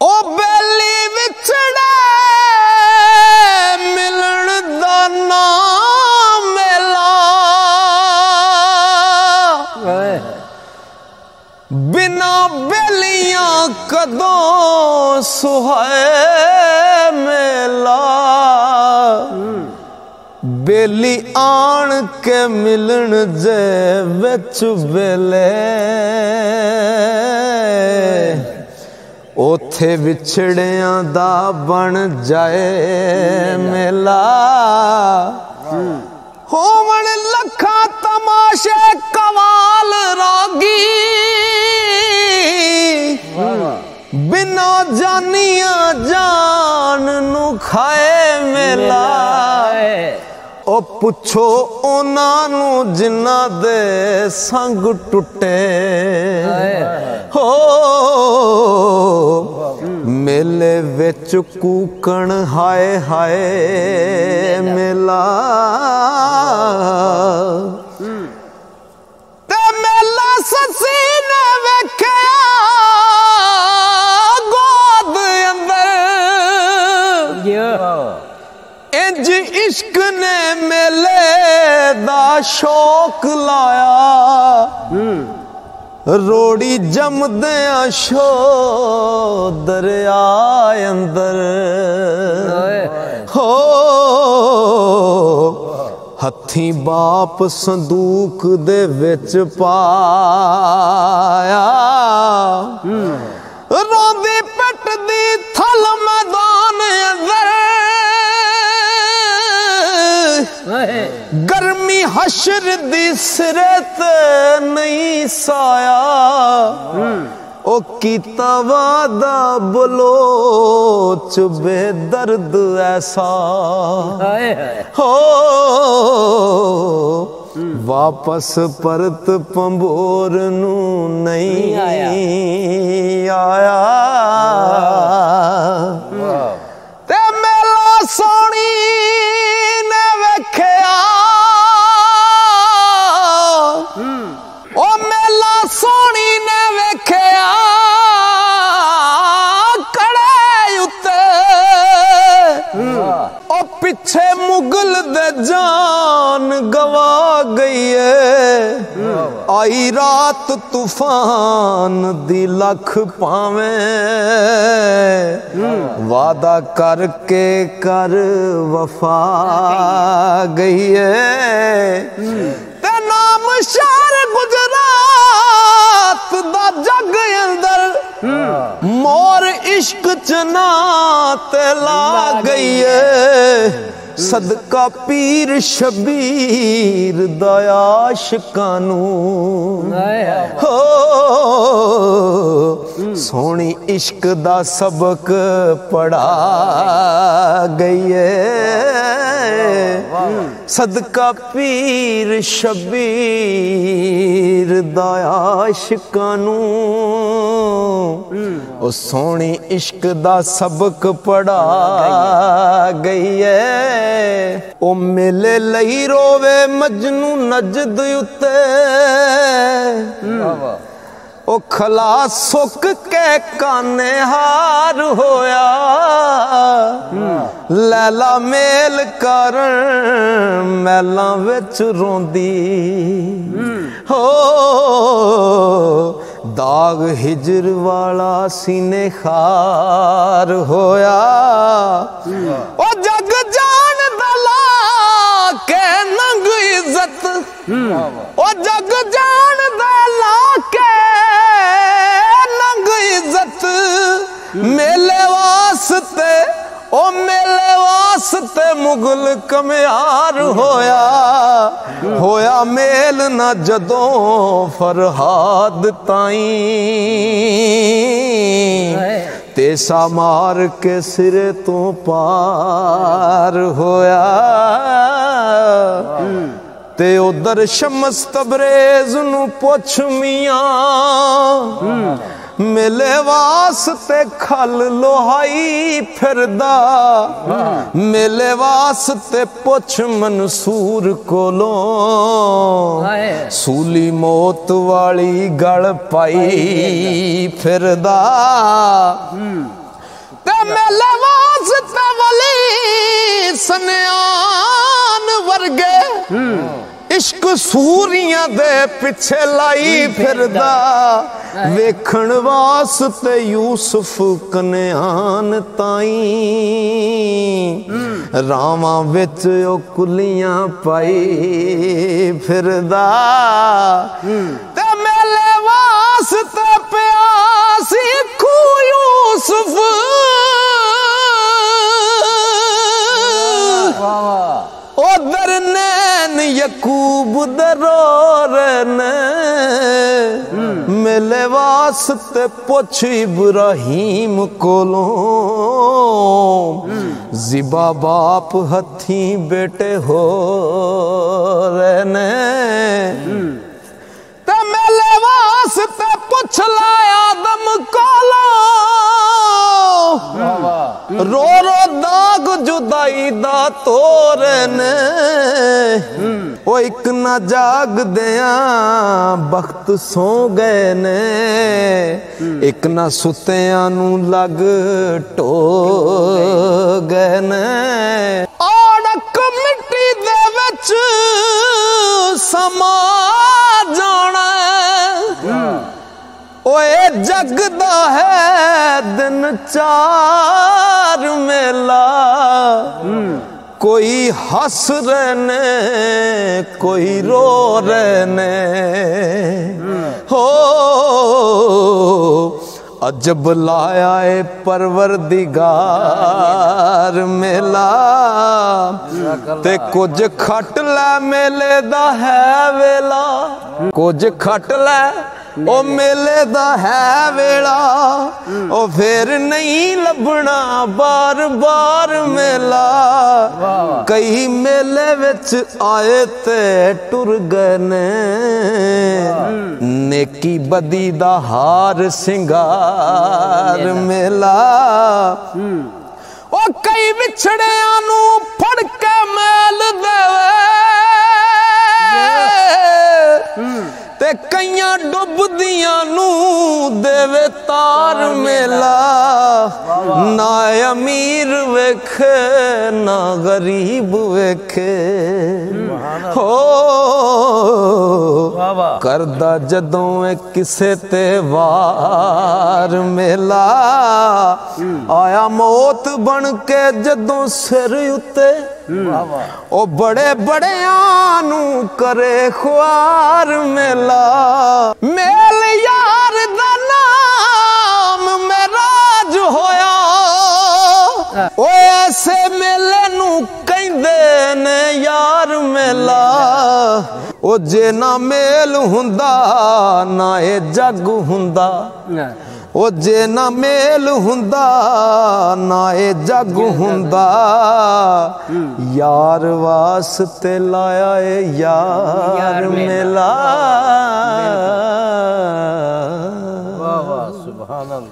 ओ बेली विछड़े मिलन दा नाम मेला बिना बेलियां कदों सुहाए मेला बेली आन के मिलन जे विच बेले ओथे विछड़ियां दा बन जाए मेला होवन लखा तमाशे कवाल रागी बिना जानिया जान नू खाए मेला ओ पुछो उन्हां नू जिन्ना दे संग टुटे हो मेले विच कूकण हाय हाय मेला ते मेला ससी ने वेखिया गोद अंदर इंज इश्क ने मेले दा शौक लाया रोड़ी जमदिया शो दरिया अंदर हो हथी बाप संदूक दे विच पाया रोंदी पटदी थल मैदान अंदर गर्मी हशर दी सिरे ते नहीं साया ओ कीता वादा बलोच बेदर्द ऐसा हो वापस परत पंबोर नू नहीं आया ते मेला सोनी ने वेखिया ओ मेला सोनी ने वेखिया कड़े उत्ते ओ पिछे मुगल दे जान गवा गई है आई रात तूफान दी लख पावे वादा करके कर वफा गई है ते नाम शहर गुजरात दा जग अंदर मोर इश्क च नाते ला गई है सदका पीर शबीर दयाशकानू हो सोनी इश्क दा सबक पढ़ा गई है सदका पीर शबीर दयाशकानू ओ सोनी इश्क दा सबक पढ़ा गई है ओ मेले लई रोवे मजनू नजद उत्ते ओ खला सुक के काने हार होया लैला मेल करन मैला विच रोंदी हो दाग हिजर वाला सीने खार होया ओ जग जान दला के नंग इज्जत ओ जग जान दला के नंग इज्जत मेले वास्ते ओ मेले वास्ते मुगल कमियार होया मेल ना जदों फरहाद ताई तेसा मार के सिरे तो पार होया ते उधर शमस तबरेज नू पुछ मियां मेले वास्ते खल लोहाई फिरदा मेले वास्ते पुछ मंसूर कोलों सूली मौत वाली गल पाई फिरदा सन्यान वर्गे इश्क सूरियां दे पिछे लाई फिरदा वेखण वास्ते यूसुफ कन्यान ताई रावां विच ओ कुलियां पाई फिरदा ते मेले वास्ते प्यासी खू यूसुफ उधर नैन यकूब दरोर ने मेले वास्ते पुछ इब्राहिम कोलों जिबा बाप हथी बेटे हो रहने ते मेले वास्ते पुछ लाया आदम कोलों रो रो दाग जुदाई दा तोर ने ओ एक ना जाग दिया बख्त सो गए ने एक ना सुतिया नू लग टो गए ने औड़क मिट्टी दे विच समा जाना ओए जगदा है दिन चार मेला कोई हंस रहने कोई रो रहने हो अजब लाया है परवरदिगार मेला ते कुछ खट लै मेले दा है वेला कुछ खट लै ओ मेले दा है वेला ओ फिर नहीं लभना बार बार मेला कई मेले विच आए ते टुर गए ने नेकी बदी दा हार सिंगार मेला ओ कई विछड़ियां नू फड़ के मेल देवे ते कईयां डुबदियां नू देवे तार मेला ना अमीर वेखे ना गरीब वेखे हो करदा जदों किसे ते वार मेला आया मौत बन के जदों सिर उत्ते ओ बड़े बड़ियां नू करे ख्वार मेला मेल यार दा नाम मेराज होया ओ ऐसे मेले नू कहंदे ने यार मेला ओ जे ना मेल हुंदा ना ए जग हुंदा ओ जे ना मेल हुंदा ना ए जग हुंदा यार वास्ते लाया ए यार मेला। वाह वाह सुभान अल्लाह।